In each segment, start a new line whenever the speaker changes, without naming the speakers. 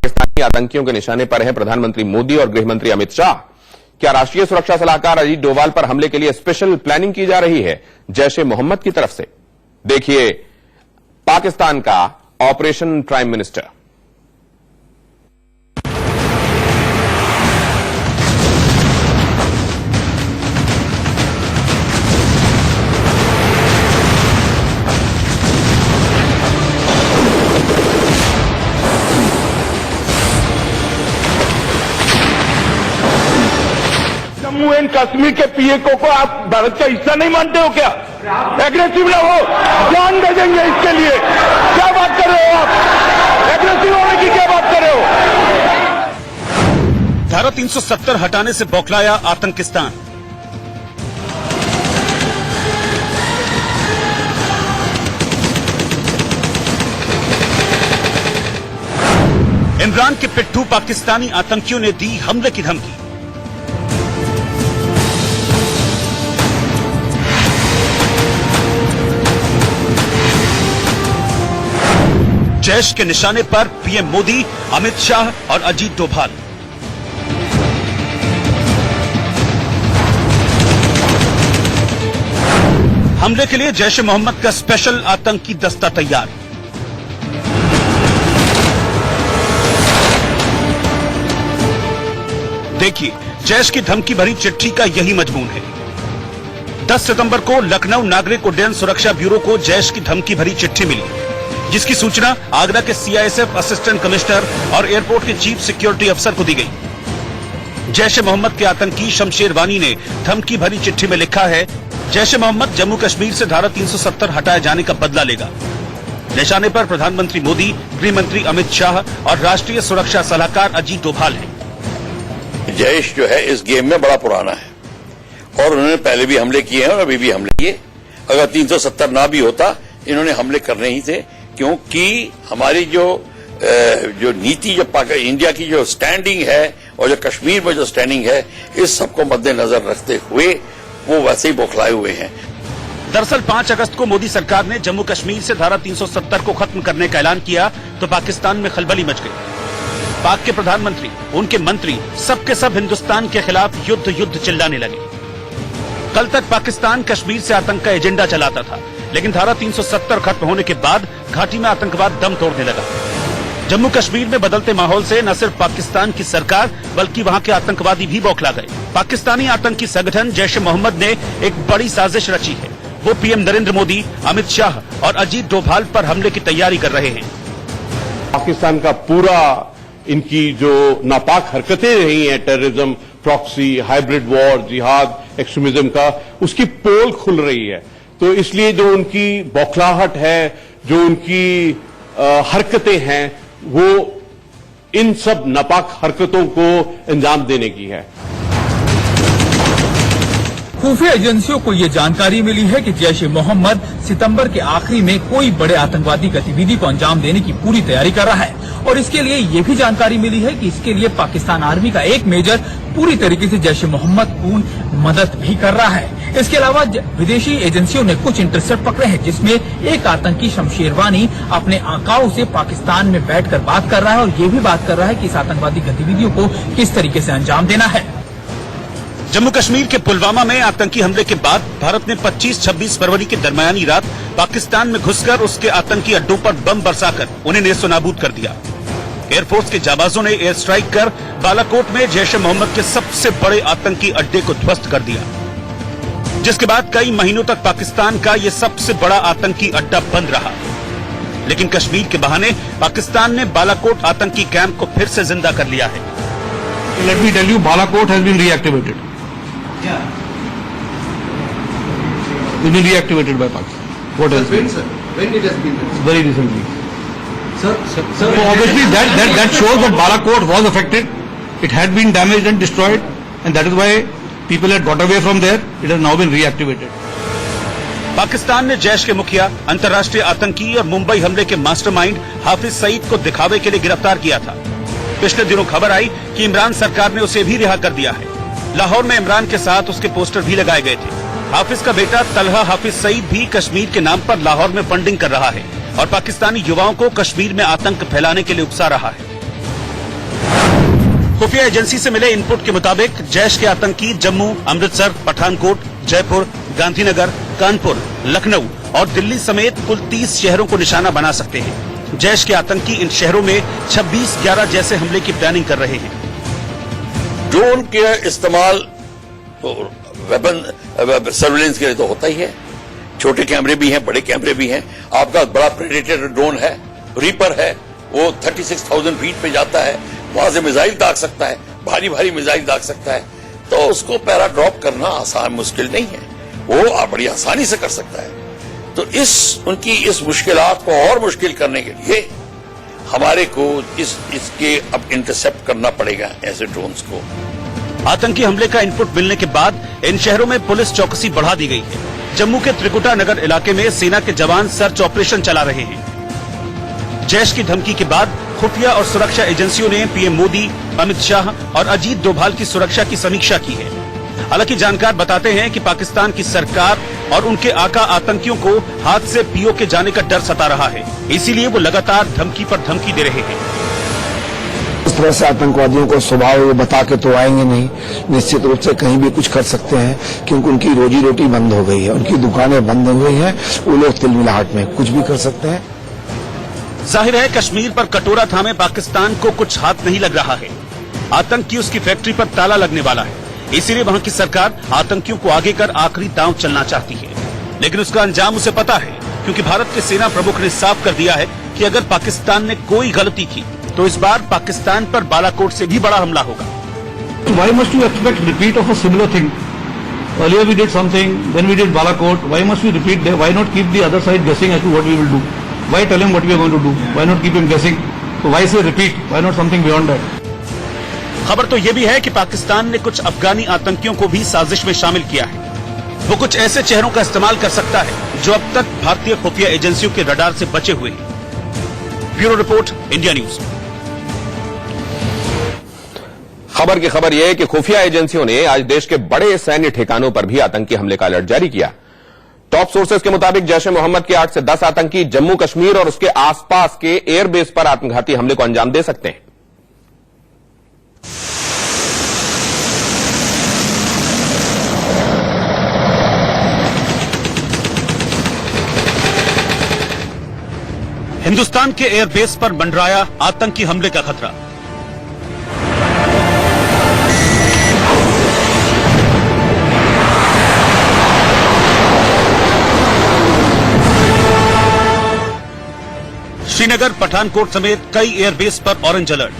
पाकिस्तानी आतंकियों के निशाने पर है प्रधानमंत्री मोदी और गृहमंत्री अमित शाह। क्या राष्ट्रीय सुरक्षा सलाहकार अजीत डोभाल पर हमले के लिए स्पेशल प्लानिंग की जा रही है जैश ए मोहम्मद की तरफ से? देखिए पाकिस्तान का operation prime minister.
Jammu and Kashmir के पीएको को आप भारत का हिस्सा नहीं मानते हो क्या? एग्रेसिव ना हो, जान दे देंगे इसके लिए। क्या बात कर रहे हो आप? एग्रेसिव होने की क्या बात कर रहे हो?
धारा 370 हटाने से बौखलाया आतंकिस्तान। इमरान के पिट्ठू पाकिस्तानी आतंकियों ने दी हमले की धमकी। जैश के निशाने पर पीएम मोदी, अमित शाह और अजीत डोभाल। हमले के लिए जैश ए मोहम्मद का स्पेशल आतंकी दस्ता तैयार। देखिए जैश की धमकी भरी चिट्ठी का यही मजमून है। 10 सितंबर को लखनऊ नागरिक उड्डयन सुरक्षा ब्यूरो को जैश की धमकी भरी चिट्ठी मिली, जिसकी सूचना आगरा के सीआईएसएफ असिस्टेंट कमिश्नर और एयरपोर्ट के चीफ सिक्योरिटी अफसर को दी गई। जैश ए मोहम्मद के आतंकी शमशेर वानी ने धमकी भरी चिट्ठी में लिखा है, जैश ए मोहम्मद जम्मू कश्मीर से धारा 370 हटाए जाने का बदला लेगा। निशाने पर प्रधानमंत्री मोदी, गृहमंत्री अमित शाह और राष्ट्रीय सुरक्षा सलाहकार अजीत डोभाल हैं।
जैश जो है इस गेम में बड़ा पुराना है और उन्होंने पहले भी हमले किए हैं और अभी भी हमले किए। अगर 370 ना भी होता, इन्होंने हमले करने ही थे, क्योंकि हमारी जो नीति, जो इंडिया की जो स्टैंडिंग है और जो कश्मीर में जो स्टैंडिंग है, इस सबको मद्देनजर रखते हुए वो वैसे ही बौखलाए हुए हैं।
दरअसल 5 अगस्त को मोदी सरकार ने जम्मू कश्मीर से धारा 370 को खत्म करने का ऐलान किया तो पाकिस्तान में खलबली मच गई। पाक के प्रधानमंत्री, उनके मंत्री सबके सब हिंदुस्तान के खिलाफ युद्ध चिल्लाने लगे। कल तक पाकिस्तान कश्मीर से आतंक का एजेंडा चलाता था, लेकिन धारा 370 खत्म होने के बाद घाटी में आतंकवाद दम तोड़ने लगा। जम्मू कश्मीर में बदलते माहौल से न सिर्फ पाकिस्तान की सरकार बल्कि वहां के आतंकवादी भी बौखला गए। पाकिस्तानी आतंकी संगठन जैश ए मोहम्मद ने एक बड़ी साजिश रची है। वो पीएम नरेंद्र मोदी, अमित शाह और अजीत डोभाल पर हमले की तैयारी कर रहे हैं।
पाकिस्तान का पूरा इनकी जो नापाक हरकतें रही हैं, टेररिज्म, प्रॉक्सी, हाइब्रिड वॉर, जिहाद, एक्सट्रीमिज्म का, उसकी पोल खुल रही है। तो इसलिए जो उनकी बौखलाहट है, जो उनकी हरकतें हैं, वो इन सब नापाक हरकतों को अंजाम देने की है।
खुफिया एजेंसियों को ये जानकारी मिली है कि जैश ए मोहम्मद सितंबर के आखिरी में कोई बड़े आतंकवादी गतिविधि को अंजाम देने की पूरी तैयारी कर रहा है और इसके लिए ये भी जानकारी मिली है कि इसके लिए पाकिस्तान आर्मी का एक मेजर पूरी तरीके से जैश ए मोहम्मद पूर्ण मदद भी कर रहा है। इसके अलावा विदेशी एजेंसियों ने कुछ इंटरसेप्ट पकड़े हैं, जिसमें एक आतंकी शमशेर वानी अपने आकाओं से पाकिस्तान में बैठकर बात कर रहा है और ये भी बात कर रहा है कि इस आतंकवादी गतिविधियों को किस तरीके से अंजाम देना है।
जम्मू कश्मीर के पुलवामा में आतंकी हमले के बाद भारत ने 25-26 फरवरी की दरमियानी रात पाकिस्तान में घुसकर उसके आतंकी अड्डों पर बम बरसाकर उन्हें नेस्तनाबूद कर दिया। एयरफोर्स के जाबाजों ने एयर स्ट्राइक कर बालाकोट में जैश ए मोहम्मद के सबसे बड़े आतंकी अड्डे को ध्वस्त कर दिया, जिसके बाद कई महीनों तक पाकिस्तान का ये सबसे बड़ा आतंकी अड्डा बंद रहा। लेकिन कश्मीर के बहाने पाकिस्तान ने बालाकोट आतंकी कैंप को फिर से जिंदा कर लिया है।
Let me tell you, Balakot has been reactivated. It's been reactivated by Pakistan. What has been?
When it has been?
Very recently.
Sir,
So obviously that shows that Balakot was affected. It had been damaged and destroyed, and that is why people had got away from there. It has now been reactivated.
Pakistan ने जैश के मुखिया, अंतर्राष्ट्रीय आतंकी और मुंबई हमले के mastermind Hafiz Saeed को दिखावे के लिए गिरफ्तार किया था। पिछले दिनों खबर आई कि इमरान सरकार ने उसे भी रिहा कर दिया है। लाहौर में इमरान के साथ उसके पोस्टर भी लगाए गए थे। हाफिज का बेटा तलहा हाफिज सईद भी कश्मीर के नाम पर लाहौर में फंडिंग कर रहा है और पाकिस्तानी युवाओं को कश्मीर में आतंक फैलाने के लिए उकसा रहा है। खुफिया एजेंसी से मिले इनपुट के मुताबिक जैश के आतंकी जम्मू, अमृतसर, पठानकोट, जयपुर, गांधीनगर, कानपुर, लखनऊ और दिल्ली समेत कुल 30 शहरों को निशाना बना सकते हैं। जैश के आतंकी इन शहरों में 26/11 जैसे हमले की प्लानिंग कर रहे हैं।
ड्रोन के इस्तेमाल वेपन सर्विलेंस के लिए तो होता ही है। छोटे कैमरे भी हैं, बड़े कैमरे भी हैं। आपका बड़ा प्रेडेटर ड्रोन है, रीपर है, वो 36,000 फीट पे जाता है, वहां से मिसाइल दाग सकता है, भारी भारी मिसाइल दाग सकता है। तो उसको पैरा ड्रॉप करना आसान मुश्किल नहीं है, वो बड़ी आसानी से कर सकता है। तो उनकी इस मुश्किलात को और मुश्किल करने के लिए हमारे को इसके अब इंटरसेप्ट करना पड़ेगा ऐसे ड्रोन्स को।
आतंकी हमले का इनपुट मिलने के बाद इन शहरों में पुलिस चौकसी बढ़ा दी गई है। जम्मू के त्रिकुटा नगर इलाके में सेना के जवान सर्च ऑपरेशन चला रहे हैं। जैश की धमकी के बाद खुफिया और सुरक्षा एजेंसियों ने पीएम मोदी, अमित शाह और अजीत डोभाल की सुरक्षा की समीक्षा की है। हालांकि जानकार बताते हैं कि पाकिस्तान की सरकार और उनके आका आतंकियों को हाथ से पीओके जाने का डर सता रहा है, इसीलिए वो लगातार धमकी पर धमकी दे रहे हैं।
इस तरह से आतंकवादियों को स्वभाव बता के तो आएंगे नहीं, निश्चित रूप से कहीं भी कुछ कर सकते हैं, क्योंकि उनकी रोजी रोटी बंद हो गई है, उनकी दुकानें बंद हो गई हैं, वो लोग तिलमिलाहट में कुछ भी कर सकते हैं।
जाहिर है कश्मीर पर कटोरा थामे पाकिस्तान को कुछ हाथ नहीं लग रहा है। आतंक की उसकी फैक्ट्री पर ताला लगने वाला है, इसीलिए वहां की सरकार आतंकियों को आगे कर आखिरी दांव चलना चाहती है। लेकिन उसका अंजाम उसे पता है, क्योंकि भारत के सेना प्रमुख ने साफ कर दिया है कि अगर पाकिस्तान ने कोई गलती की तो इस बार पाकिस्तान पर बालाकोट से भी बड़ा हमला होगा।
Why must you expect repeat of a similar thing? Earlier we did something, then we did Balakot. Why must we repeat that? Why not keep the other side guessing as to what we will do? Why tell him what we are going to do? Why not keep him guessing? So why say repeat? Why not something beyond that?
खबर तो ये भी है कि पाकिस्तान ने कुछ अफगानी आतंकियों को भी साजिश में शामिल किया है। वो कुछ ऐसे चेहरों का इस्तेमाल कर सकता है जो अब तक भारतीय खुफिया एजेंसियों के रडार से बचे हुए हैं। Bureau report, India news.
खबर की खबर यह है कि खुफिया एजेंसियों ने आज देश के बड़े सैन्य ठिकानों पर भी आतंकी हमले का अलर्ट जारी किया। टॉप सोर्सेज के मुताबिक जैश ए मोहम्मद के 8 से 10 आतंकी जम्मू कश्मीर और उसके आसपास के एयरबेस पर आत्मघाती हमले को अंजाम दे सकते हैं।
हिंदुस्तान के एयरबेस पर मंडराया आतंकी हमले का खतरा। श्रीनगर, पठानकोट समेत कई एयरबेस पर ऑरेंज अलर्ट।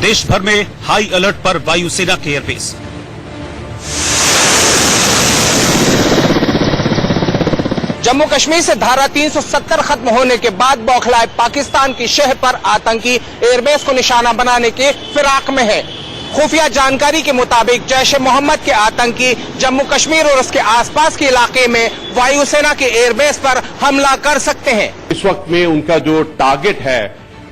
देश भर में हाई अलर्ट पर वायुसेना के एयरबेस।
जम्मू कश्मीर से धारा 370 खत्म होने के बाद बौखलाए पाकिस्तान की शह पर आतंकी एयरबेस को निशाना बनाने के फिराक में है। खुफिया जानकारी के मुताबिक जैश ए मोहम्मद के आतंकी जम्मू कश्मीर और उसके आसपास के इलाके में वायुसेना के एयरबेस पर हमला कर सकते हैं।
इस वक्त में उनका जो टारगेट है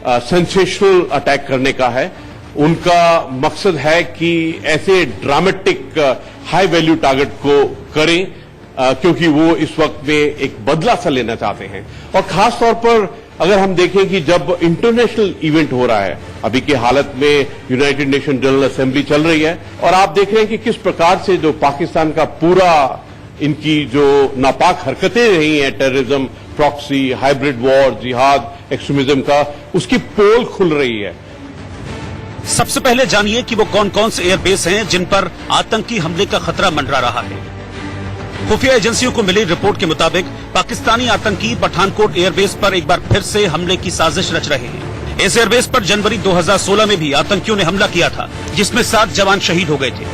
सेंसेशनल अटैक करने का है। उनका मकसद है कि ऐसे ड्रामेटिक हाई वैल्यू टारगेट को करें, क्योंकि वो इस वक्त में एक बदला सा लेना चाहते हैं। और खास तौर पर अगर हम देखें कि जब इंटरनेशनल इवेंट हो रहा है, अभी की हालत में यूनाइटेड नेशन जनरल असेंबली चल रही है, और आप देख रहे हैं कि किस प्रकार से जो पाकिस्तान का पूरा इनकी जो नापाक हरकतें रही हैं, टेररिज्म, प्रॉक्सी, हाइब्रिड वॉर, जिहाद, एक्सट्रीमिज्म का, उसकी पोल खुल रही है।
सबसे पहले जानिए कि वो कौन कौन से एयरबेस हैं जिन पर आतंकी हमले का खतरा मंडरा रहा है। खुफिया एजेंसियों को मिली रिपोर्ट के मुताबिक पाकिस्तानी आतंकी पठानकोट एयरबेस पर एक बार फिर से हमले की साजिश रच रहे हैं। इस एयरबेस पर जनवरी 2016 में भी आतंकियों ने हमला किया था, जिसमें 7 जवान शहीद हो गए थे।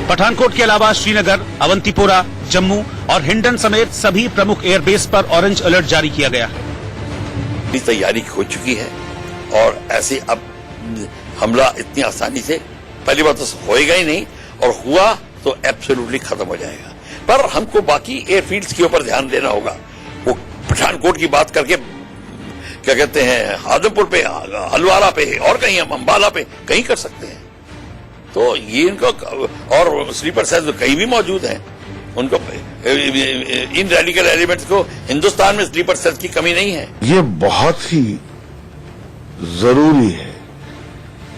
पठानकोट के अलावा श्रीनगर, अवंतीपोरा, जम्मू और हिंडन समेत सभी प्रमुख एयरबेस पर ऑरेंज अलर्ट जारी किया गया है।
तैयारी हो चुकी है और ऐसे अब हमला इतनी आसानी से पहली बात तो होएगा ही नहीं, और हुआ तो एब्सोल्युटली खत्म हो जाएगा। पर हमको बाकी एयरफील्ड्स के ऊपर ध्यान देना होगा। वो पठानकोट की बात करके क्या कहते हैं, आदमपुर पे, हलवारा पे और कहीं हम अंबाला पे कहीं कर सकते हैं। तो ये इनको, और स्लीपर सेल्स तो कहीं भी मौजूद हैं, उनको इन रेडिकल एलिमेंट्स को हिंदुस्तान में स्लीपर सेल्स की कमी नहीं है।
ये बहुत ही जरूरी है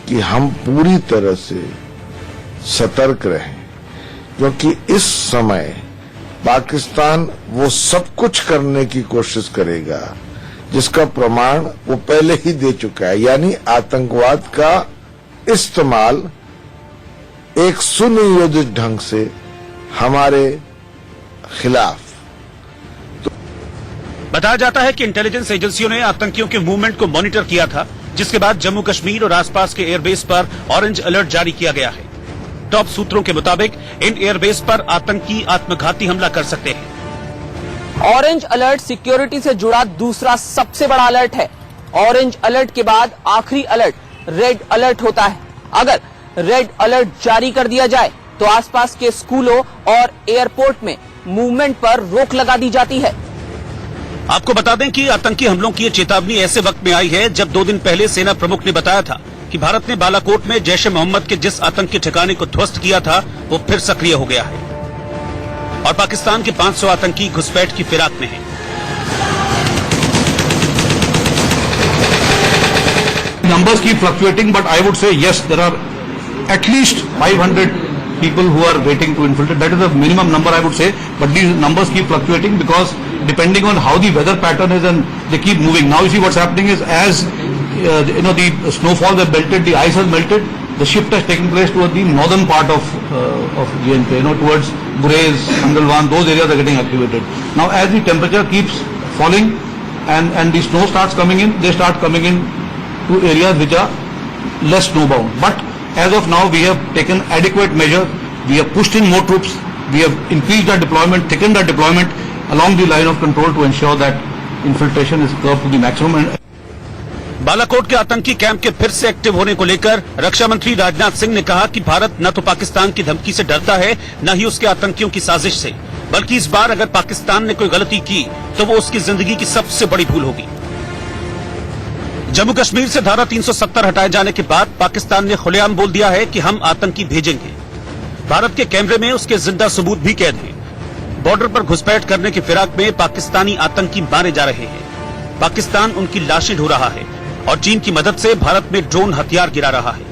कि हम पूरी तरह से सतर्क रहें, क्योंकि इस समय पाकिस्तान वो सब कुछ करने की कोशिश करेगा जिसका प्रमाण वो पहले ही दे चुका है, यानी आतंकवाद का इस्तेमाल एक सुनियोजित ढंग से हमारे खिलाफ।
बताया जाता है कि इंटेलिजेंस एजेंसियों ने आतंकियों के मूवमेंट को मॉनिटर किया था, जिसके बाद जम्मू कश्मीर और आसपास के एयरबेस पर ऑरेंज अलर्ट जारी किया गया है। टॉप सूत्रों के मुताबिक इन एयरबेस पर आतंकी आत्मघाती हमला कर सकते हैं।
ऑरेंज अलर्ट सिक्योरिटी से जुड़ा दूसरा सबसे बड़ा अलर्ट है। ऑरेंज अलर्ट के बाद आखिरी अलर्ट रेड अलर्ट होता है। अगर रेड अलर्ट जारी कर दिया जाए तो आसपास के स्कूलों और एयरपोर्ट में मूवमेंट पर रोक लगा दी जाती है।
आपको बता दें कि आतंकी हमलों की ये चेतावनी ऐसे वक्त में आई है जब 2 दिन पहले सेना प्रमुख ने बताया था कि भारत ने बालाकोट में जैश ए मोहम्मद के जिस आतंकी ठिकाने को ध्वस्त किया था वो फिर सक्रिय हो गया है और पाकिस्तान के 500 आतंकी घुसपैठ की फिराक में हैं।
Numbers keep fluctuating, but I would say yes, there are at least 500 people who are waiting to infiltrate. That is the minimum number I would say, but these numbers keep fluctuating because depending on how the weather pattern is and they keep moving. Now you see what's happening is as the snowfall has melted, the ice has melted, the shift has taken place towards the northern part of J&K, towards Gurez, Angalwan, those areas are getting activated. Now as the temperature keeps falling and the snow starts coming in, they start coming in to areas which are less snowbound. But as of now, we have taken adequate measure. We have pushed in more troops. We have increased our deployment, thickened our deployment along the line of control to ensure that infiltration is curbed to the maximum. And
Balakot के आतंकी camp के फिर से active होने को लेकर रक्षा मंत्री राजनाथ सिंह ने कहा कि भारत न तो पाकिस्तान की धमकी से डरता है, न ही उसके आतंकियों की साजिश से, बल्कि इस बार अगर पाकिस्तान ने कोई गलती की तो वो उसकी जिंदगी की सबसे बड़ी भूल होगी। जम्मू कश्मीर से धारा 370 हटाए जाने के बाद पाकिस्तान ने खुलेआम बोल दिया है कि हम आतंकी भेजेंगे। भारत के कैमरे में उसके जिंदा सबूत भी कैद हैं। बॉर्डर पर घुसपैठ करने की फिराक में पाकिस्तानी आतंकी मारे जा रहे हैं। पाकिस्तान उनकी लाशें ढो रहा है और चीन की मदद से भारत में ड्रोन हथियार गिरा रहा है।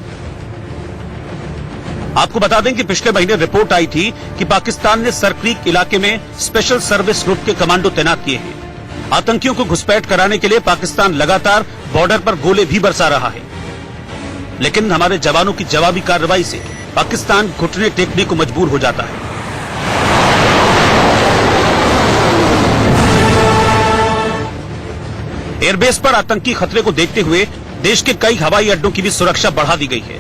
आपको बता दें कि पिछले महीने रिपोर्ट आई थी कि पाकिस्तान ने सरक्रीक इलाके में स्पेशल सर्विस ग्रुप के कमांडो तैनात किए हैं। आतंकियों को घुसपैठ कराने के लिए पाकिस्तान लगातार बॉर्डर पर गोले भी बरसा रहा है, लेकिन हमारे जवानों की जवाबी कार्रवाई से पाकिस्तान घुटने टेकने को मजबूर हो जाता है। एयरबेस पर आतंकी खतरे को देखते हुए देश के कई हवाई अड्डों की भी सुरक्षा बढ़ा दी गई है,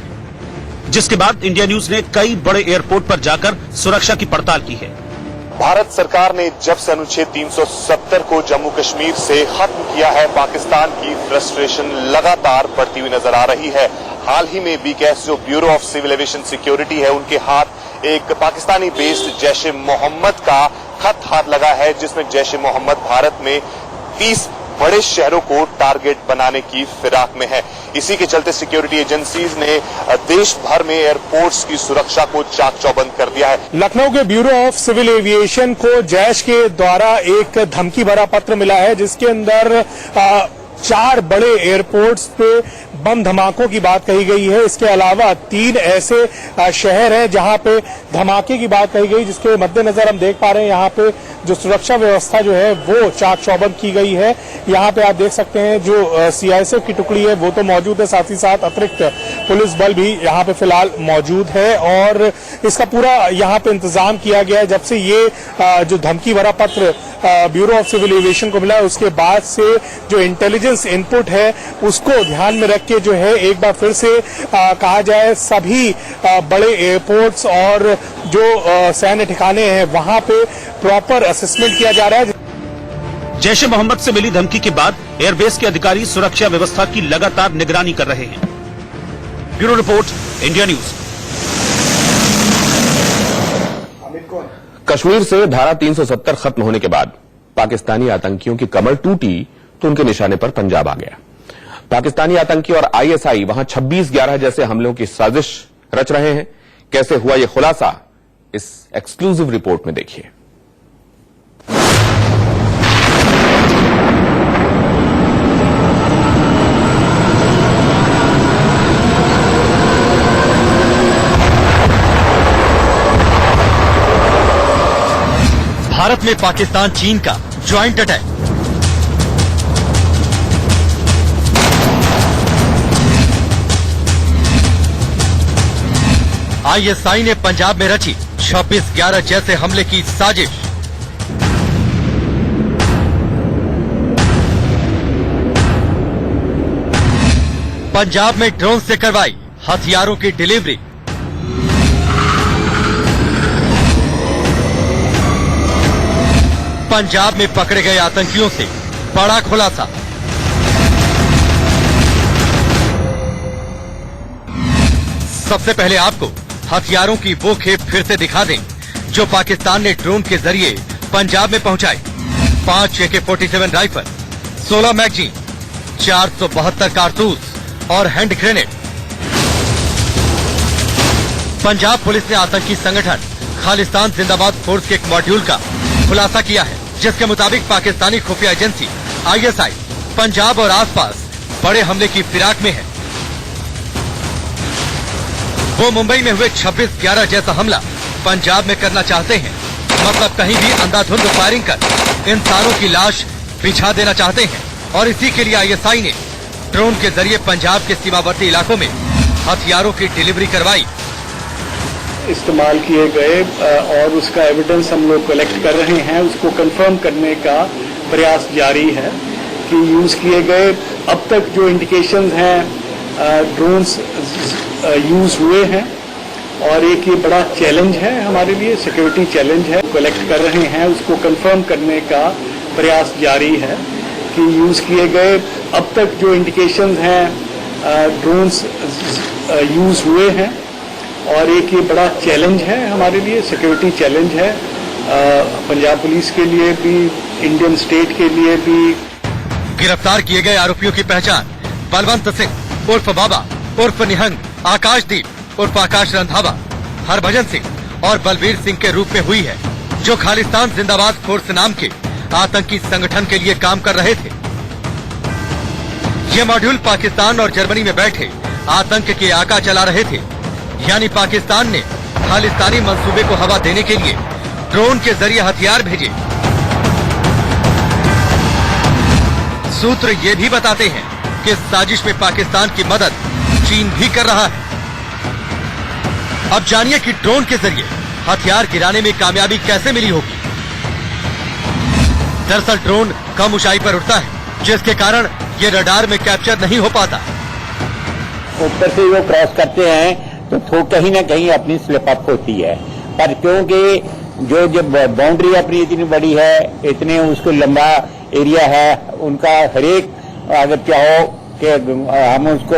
जिसके बाद इंडिया न्यूज ने कई बड़े एयरपोर्ट पर जाकर सुरक्षा की पड़ताल की है।
भारत सरकार ने जब से अनुच्छेद 370 को जम्मू कश्मीर से खत्म किया है, पाकिस्तान की फ्रस्ट्रेशन लगातार बढ़ती हुई नजर आ रही है। हाल ही में BCAS जो bureau of civil aviation security है, उनके हाथ एक पाकिस्तानी बेस्ड जैश ए मोहम्मद का खत हाथ लगा है, जिसमें जैश ए मोहम्मद भारत में 30 बड़े शहरों को टारगेट बनाने की फिराक में है। इसी के चलते सिक्योरिटी एजेंसीज ने देश भर में एयरपोर्ट्स की सुरक्षा को चाक चौबंद कर दिया है।
लखनऊ के ब्यूरो ऑफ सिविल एविएशन को जैश के द्वारा एक धमकी भरा पत्र मिला है, जिसके अंदर 4 बड़े एयरपोर्ट्स पे बम धमाकों की बात कही गई है। इसके अलावा 3 ऐसे शहर हैं जहां पे धमाके की बात कही गई, जिसके मद्देनजर हम देख पा रहे हैं यहाँ पे जो सुरक्षा व्यवस्था जो है वो चाक चौबंद की गई है। यहाँ पे आप देख सकते हैं जो CISF की टुकड़ी है वो तो मौजूद है, साथ ही साथ अतिरिक्त पुलिस बल भी यहाँ पे फिलहाल मौजूद है और इसका पूरा यहाँ पे इंतजाम किया गया है। जब से ये जो धमकी भरा पत्र ब्यूरो ऑफ सिविल एविएशन को मिला है, उसके बाद से जो इंटेलिजेंस इनपुट है उसको ध्यान में रख के जो है एक बार फिर से कहा जाए सभी बड़े एयरपोर्ट्स और जो सैन्य ठिकाने हैं वहां पे प्रॉपर असेसमेंट किया जा रहा है।
जैश ए मोहम्मद से मिली धमकी के बाद एयरबेस के अधिकारी सुरक्षा व्यवस्था की लगातार निगरानी कर रहे हैं। Bureau report, India news.
Kashmir से धारा 370 खत्म होने के बाद पाकिस्तानी आतंकियों की कमर टूटी तो उनके निशाने पर पंजाब आ गया। पाकिस्तानी आतंकी और ISI वहां 26/11 जैसे हमलों की साजिश रच रहे हैं। कैसे हुआ ये खुलासा, इस एक्सक्लूसिव रिपोर्ट में देखिए।
भारत में पाकिस्तान चीन का ज्वाइंट अटैक। आईएसआई ने पंजाब में रची 26/11 जैसे हमले की साजिश। पंजाब में ड्रोन से करवाई हथियारों की डिलीवरी। पंजाब में पकड़े गए आतंकियों से बड़ा खुलासा। सबसे पहले आपको हथियारों की वो खेप फिर से दिखा दें जो पाकिस्तान ने ड्रोन के जरिए पंजाब में पहुंचाई। 5 AK-47 राइफल, 16 मैगजीन, 472 कारतूस और हैंड ग्रेनेड। पंजाब पुलिस ने आतंकी संगठन खालिस्तान जिंदाबाद फोर्स के एक मॉड्यूल का खुलासा किया है, जिसके मुताबिक पाकिस्तानी खुफिया एजेंसी आईएसआई पंजाब और आसपास बड़े हमले की फिराक में है। वो मुंबई में हुए 26/11 जैसा हमला पंजाब में करना चाहते हैं। मतलब कहीं भी अंधाधुंध फायरिंग कर इंसानों की लाश बिछा देना चाहते हैं, और इसी के लिए आईएसआई ने ड्रोन के जरिए पंजाब के सीमावर्ती इलाकों में हथियारों की डिलीवरी करवाई।
इस्तेमाल किए गए और उसका एविडेंस हम लोग कलेक्ट कर रहे हैं, उसको कंफर्म करने का प्रयास जारी है कि यूज किए गए अब तक जो इंडिकेशंस हैं ड्रोन्स यूज हुए हैं, और एक ये बड़ा चैलेंज है हमारे लिए, सिक्योरिटी चैलेंज है। कलेक्ट कर रहे हैं, उसको कंफर्म करने का प्रयास जारी है कि यूज किए गए अब तक जो इंडिकेशंस हैं ड्रोन्स यूज हुए हैं, और एक ये बड़ा चैलेंज है हमारे लिए, सिक्योरिटी चैलेंज है पंजाब पुलिस के लिए भी, इंडियन स्टेट के लिए भी।
गिरफ्तार किए गए आरोपियों की पहचान बलवंत सिंह उर्फ बाबा उर्फ निहंग, आकाशदीप उर्फ आकाश रंधावा, हरभजन सिंह और बलवीर सिंह के रूप में हुई है, जो खालिस्तान जिंदाबाद फोर्स नाम के आतंकी संगठन के लिए काम कर रहे थे। ये मॉड्यूल पाकिस्तान और जर्मनी में बैठे आतंक के आका चला रहे थे, यानी पाकिस्तान ने खालिस्तानी मंसूबे को हवा देने के लिए ड्रोन के जरिए हथियार भेजे। सूत्र ये भी बताते हैं कि इस साजिश में पाकिस्तान की मदद चीन भी कर रहा है। अब जानिए कि ड्रोन के जरिए हथियार गिराने में कामयाबी कैसे मिली होगी। दरअसल ड्रोन कम ऊंचाई पर उड़ता है, जिसके कारण ये रडार में कैप्चर नहीं हो पाता।
ऊपर से वो क्रॉस करते हैं तो कहीं न कहीं अपनी स्लिप अप होती है, पर क्योंकि जो जब बाउंड्री अपनी इतनी बड़ी है, इतने उसको लंबा एरिया है, उनका हरेक अगर चाहो कि हम उसको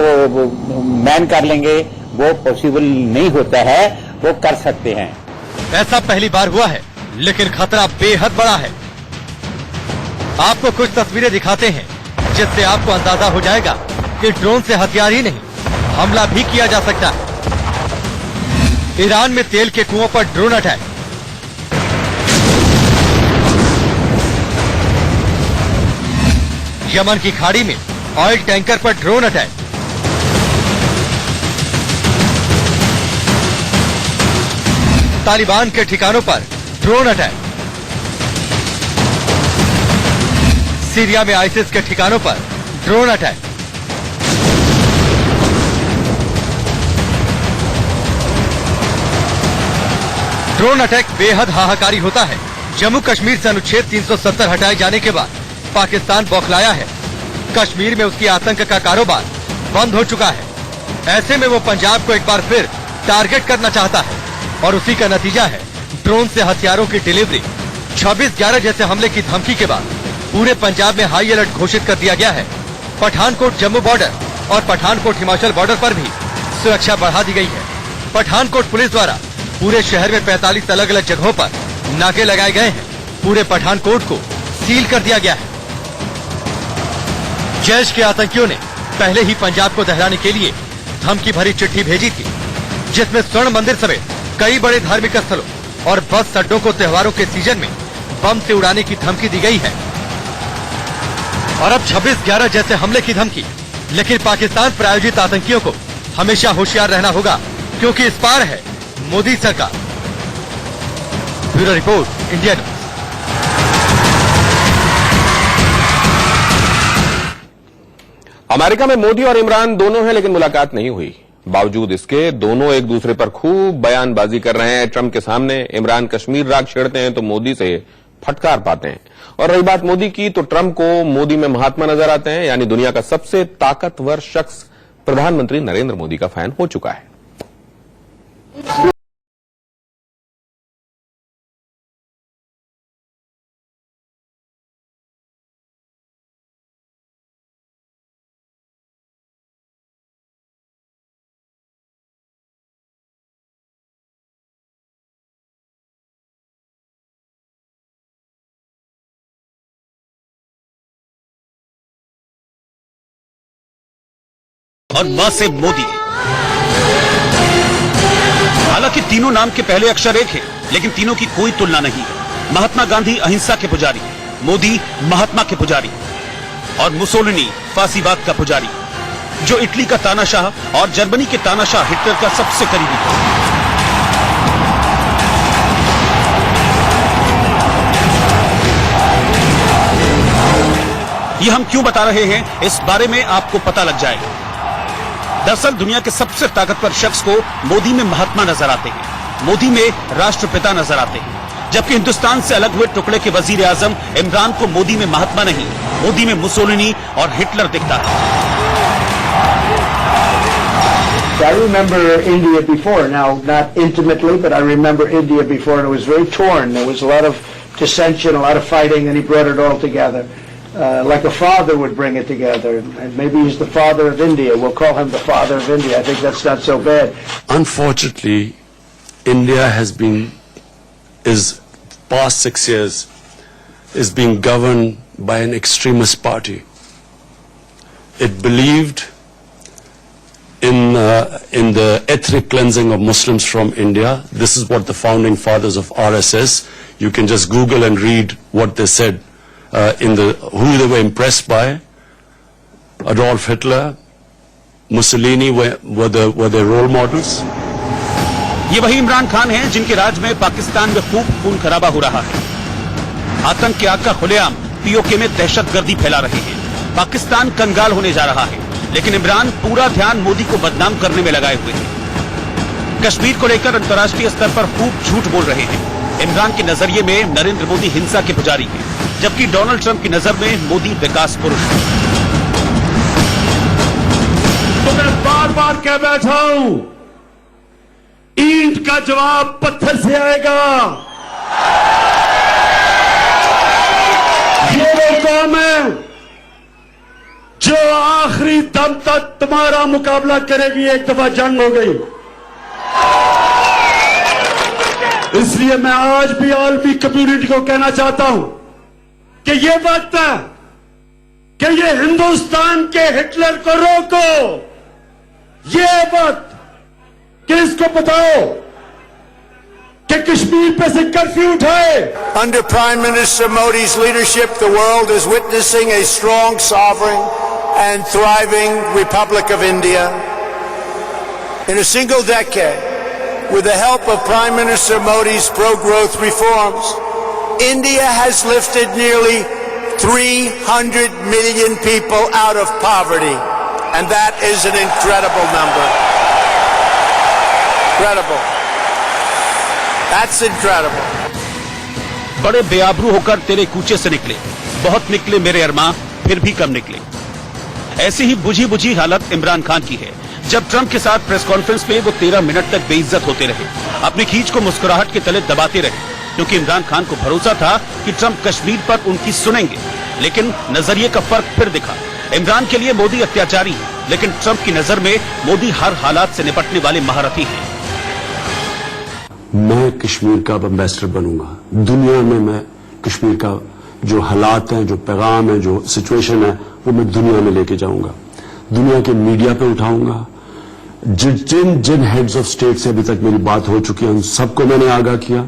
मैन कर लेंगे, वो पॉसिबल नहीं होता है, वो कर सकते हैं।
ऐसा पहली बार हुआ है, लेकिन खतरा बेहद बड़ा है। आपको कुछ तस्वीरें दिखाते हैं, जिससे आपको अंदाजा हो जाएगा कि ड्रोन से हथियार ही नहीं, हमला भी किया जा सकता है। ईरान में तेल के कुओं पर ड्रोन अटैक। यमन की खाड़ी में ऑयल टैंकर पर ड्रोन अटैक। तालिबान के ठिकानों पर ड्रोन अटैक। सीरिया में आईसिस के ठिकानों पर ड्रोन अटैक। ड्रोन अटैक बेहद हाहाकारी होता है। जम्मू कश्मीर से अनुच्छेद 370 हटाए जाने के बाद पाकिस्तान बौखलाया है। कश्मीर में उसकी आतंक का कारोबार बंद हो चुका है। ऐसे में वो पंजाब को एक बार फिर टारगेट करना चाहता है, और उसी का नतीजा है ड्रोन से हथियारों की डिलीवरी। 26/11 जैसे हमले की धमकी के बाद पूरे पंजाब में हाई अलर्ट घोषित कर दिया गया है। पठानकोट जम्मू बॉर्डर और पठानकोट हिमाचल बॉर्डर पर भी सुरक्षा बढ़ा दी गई है। पठानकोट पुलिस द्वारा पूरे शहर में 45 अलग अलग जगहों पर नाके लगाए गए हैं। पूरे पठानकोट को सील कर दिया गया है। जैश के आतंकियों ने पहले ही पंजाब को दहराने के लिए धमकी भरी चिट्ठी भेजी थी, जिसमें स्वर्ण मंदिर समेत कई बड़े धार्मिक स्थलों और बस अड्डों को त्योहारों के सीजन में बम से उड़ाने की धमकी दी गई है। और अब 26/11 जैसे हमले की धमकी। लेकिन पाकिस्तान प्रायोजित आतंकियों को हमेशा होशियार रहना होगा, क्योंकि इस पार है मोदी सरकार। Bureau report, India news.
America में मोदी और इमरान दोनों हैं, लेकिन मुलाकात नहीं हुई। बावजूद इसके दोनों एक दूसरे पर खूब बयानबाजी कर रहे हैं। ट्रंप के सामने इमरान कश्मीर राग छेड़ते हैं तो मोदी से फटकार पाते हैं। और रही बात मोदी की, तो ट्रंप को मोदी में महात्मा नजर आते हैं, यानी दुनिया का सबसे ताकतवर शख्स प्रधानमंत्री नरेंद्र मोदी का फैन हो चुका है।
और म से मोदी। हालांकि तीनों नाम के पहले अक्षर एक है, लेकिन तीनों की कोई तुलना नहीं है। महात्मा गांधी अहिंसा के पुजारी, मोदी महात्मा के पुजारी और मुसोलिनी फांसीवाद का पुजारी, जो इटली का तानाशाह और जर्मनी के तानाशाह हिटलर का सबसे करीबी था। ये हम क्यों बता रहे हैं, इस बारे में आपको पता लग जाएगा। दरअसल दुनिया के सबसे ताकतवर शख्स को मोदी में महात्मा नजर आते हैं, मोदी में राष्ट्रपिता नजर आते हैं, जबकि हिंदुस्तान से अलग हुए टुकड़े के वजीर आजम इमरान को मोदी में महात्मा नहीं, मोदी में मुसोलिनी और हिटलर दिखता है।
I remember India before, now not intimately, but I remember India before, and it was very torn. There was a lot of dissension, a lot of fighting, and he brought it all together. Like a father would bring it together, and maybe he's the father of India. We'll call him the father of India. I think that's not so bad.
Unfortunately, India is past 6 years, is being governed by an extremist party. It believed in the ethnic cleansing of Muslims from India. This is what the founding fathers of RSS, you can just Google and read what they said. Who they were impressed by. Adolf Hitler, Mussolini were their role models.
ये वही इमरान खान हैं जिनके राज में पाकिस्तान में खूब खून खराबा हो रहा है। आतंक के आका खुलेआम पीओके में दहशतगर्दी फैला रहे हैं। पाकिस्तान कंगाल होने जा रहा है, लेकिन इमरान पूरा ध्यान मोदी को बदनाम करने में लगाए हुए हैं। कश्मीर को लेकर अंतर्राष्ट्रीय स्तर पर खूब झूठ बोल रहे हैं। इमरान के नजरिए में नरेंद्र मोदी हिंसा के पुजारी हैं, जबकि डोनाल्ड ट्रंप की नजर में मोदी विकास पुरुष है।
तो मैं बार बार कह बैठा हूं, ईंट का जवाब पत्थर से आएगा। ये वो कौम है जो आखिरी दम तक तुम्हारा मुकाबला करेगी। एक दफा जंग हो गई, इसलिए मैं आज भी आलमी कम्युनिटी को कहना चाहता हूं कि ये वक्त है कि ये हिंदुस्तान के हिटलर को रोको। ये वक्त कि इसको बताओ कि कश्मीर पे से कर्फ्यू उठाए।
Under Prime Minister Modi's leadership, the world is witnessing a strong, sovereign, and thriving Republic of India. In a single decade, with the help of Prime Minister Modi's pro-growth reforms, India has lifted nearly 300 million people out of poverty, and that is an incredible number. Incredible. That's incredible.
बड़े बेआबरू होकर तेरे कूचे से निकले, बहुत निकले मेरे अरमां, फिर भी कम निकले। ऐसी ही बुझी बुझी हालत इमरान खान की है। जब ट्रंप के साथ प्रेस कॉन्फ्रेंस में वो 13 मिनट तक बेइज्जत होते रहे, अपनी खींच को मुस्कुराहट के तले दबाते रहे, क्योंकि इमरान खान को भरोसा था कि ट्रंप कश्मीर पर उनकी सुनेंगे। लेकिन नजरिए का फर्क फिर दिखा। इमरान के लिए मोदी अत्याचारी है, लेकिन ट्रंप की नजर में मोदी हर हालात से निपटने वाले महारथी हैं।
मैं कश्मीर का एम्बेसडर बनूंगा। दुनिया में मैं कश्मीर का जो हालात हैं, जो पैगाम है, जो सिचुएशन है, वो मैं दुनिया में लेके जाऊंगा। दुनिया के मीडिया पे उठाऊंगा। जिन हेड्स ऑफ स्टेट से अभी तक मेरी बात हो चुकी है, उन सबको मैंने आगाह किया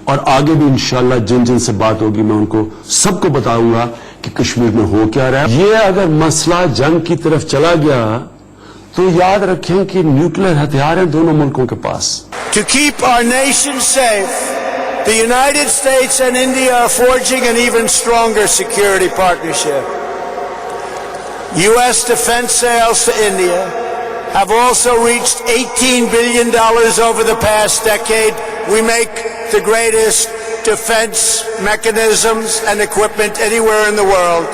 और आगे भी इंशाल्लाह जिन जिन से बात होगी मैं उनको सबको बताऊंगा कि कश्मीर में हो क्या रहा है। ये अगर मसला जंग की तरफ चला गया तो याद रखें कि न्यूक्लियर हथियार हैं दोनों मुल्कों के पास।
To keep our nation safe, the United States and India are forging an even stronger security partnership. U.S. defense sales to India have also reached $18 billion over the past decade. We make the greatest defense mechanisms and equipment anywhere in the world,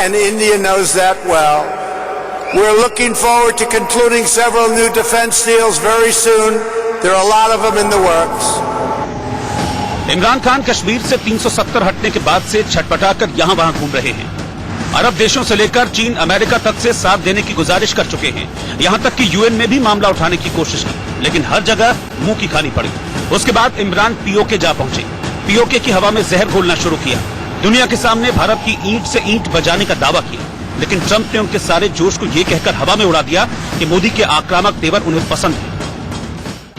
and India knows that well. We're looking forward to concluding several new defense deals very soon. There are a lot of them in the works.
Imran Khan Kashmir से 370 हटने के बाद से छटपटाकर यहां वहां घूम रहे हैं। अरब देशों से लेकर चीन, अमेरिका तक से साथ देने की गुजारिश कर चुके हैं। यहां तक कि यूएन में भी मामला उठाने की कोशिश की, लेकिन हर जगह मुंह की खानी पड़ी। उसके बाद इमरान पीओके जा पहुंचे। पीओके की हवा में जहर घोलना शुरू किया। दुनिया के सामने भारत की ईंट से ईंट बजाने का दावा किया, लेकिन ट्रंप ने उनके सारे जोश को ये कहकर हवा में उड़ा दिया कि मोदी के आक्रामक तेवर उन्हें पसंद है।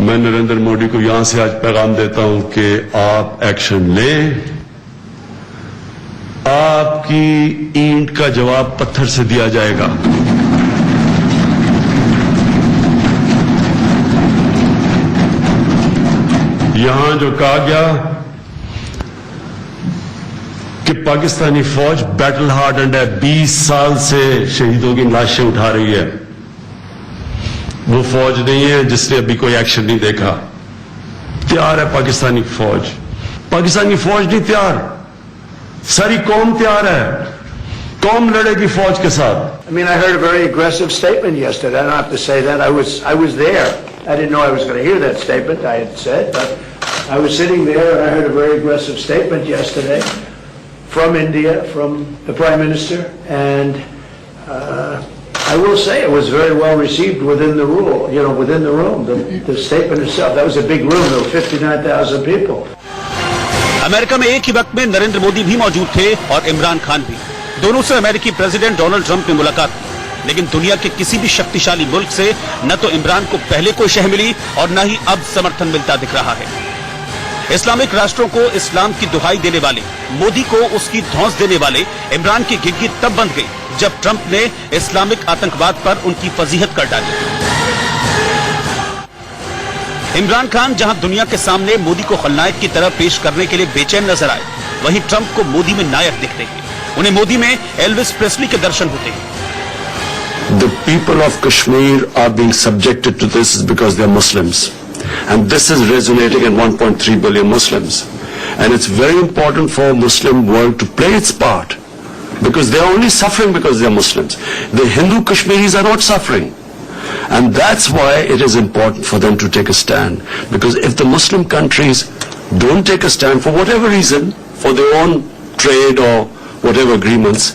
मैं नरेंद्र मोदी को यहां से आज पैगाम देता हूं कि आप एक्शन लें। आपकी ईंट का जवाब पत्थर से दिया जाएगा। यहां जो कहा गया कि पाकिस्तानी फौज बैटल हार्डन्ड है, 20 साल से शहीदों की लाशें उठा रही है, वो फौज नहीं है जिसने अभी कोई एक्शन नहीं देखा। तैयार है पाकिस्तानी फौज। पाकिस्तानी फौज नहीं तैयार, सारी कौम तैयार है। कौम लड़ेगी फौज के साथ।
I mean, I heard a very aggressive statement yesterday. I don't have to say that. I was there. I didn't know I was going to hear that statement. I had said, but I was sitting there and I heard a very aggressive statement yesterday from India, from the Prime Minister, and I will say it was very well received within the within the room. The statement itself, that was a big room. There were 59,000 people.
America में एक ही वक्त में नरेंद्र मोदी भी मौजूद थे और इमरान खान भी। दोनों से अमेरिकी प्रेसिडेंट डोनाल्ड ट्रंप ने मुलाकात की, लेकिन दुनिया के किसी भी शक्तिशाली मुल्क से न तो इमरान को पहले कोई शह मिली और न ही अब समर्थन मिलता दिख रहा है। इस्लामिक राष्ट्रों को इस्लाम की दुहाई देने वाले, मोदी को उसकी धौंस देने वाले इमरान की गिग्गी तब बंध गई जब ट्रंप ने इस्लामिक आतंकवाद पर उनकी फजीहत कर डाली। इमरान खान जहां दुनिया के सामने मोदी को खलनायक की तरह पेश करने के लिए बेचैन नजर आए, वहीं ट्रंप को मोदी में नायक दिखते हैं। उन्हें मोदी में एल्विस प्रेस्ली के दर्शन होते हैं।
The people of Kashmir are being subjected to this because they are Muslims. And this is resonating in 1.3 billion Muslims. And it's very important for Muslim world to play its part, because they are only suffering because they are Muslims. The Hindu Kashmiris are not suffering. And that's why it is important for them to take a stand. Because if the Muslim countries don't take a stand for whatever reason, for their own trade or whatever agreements,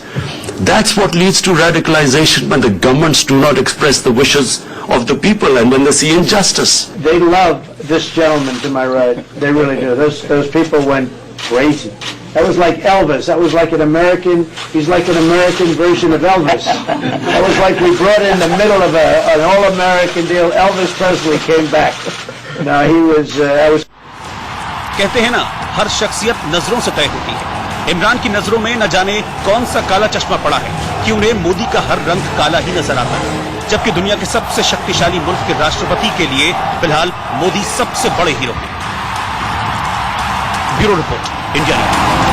that's what leads to radicalization when the governments do not express the wishes of the people and when they see injustice.
They love this gentleman to my right. They really do. Those people went crazy. That was like Elvis. That was like an American. He's like an American version of Elvis. That was like we brought in the middle of an all-American deal. Elvis Presley came back. Now he was.
कहते हैं ना, हर शख्सियत नजरों से तय होती है। इमरान की नजरों में न जाने कौन सा काला चश्मा पड़ा है कि उन्हें मोदी का हर रंग काला ही नजर आता है, जबकि दुनिया के सबसे शक्तिशाली मुल्क के राष्ट्रपति के लिए फिलहाल मोदी सबसे बड़े हीरो हैं। Bureau report, India news.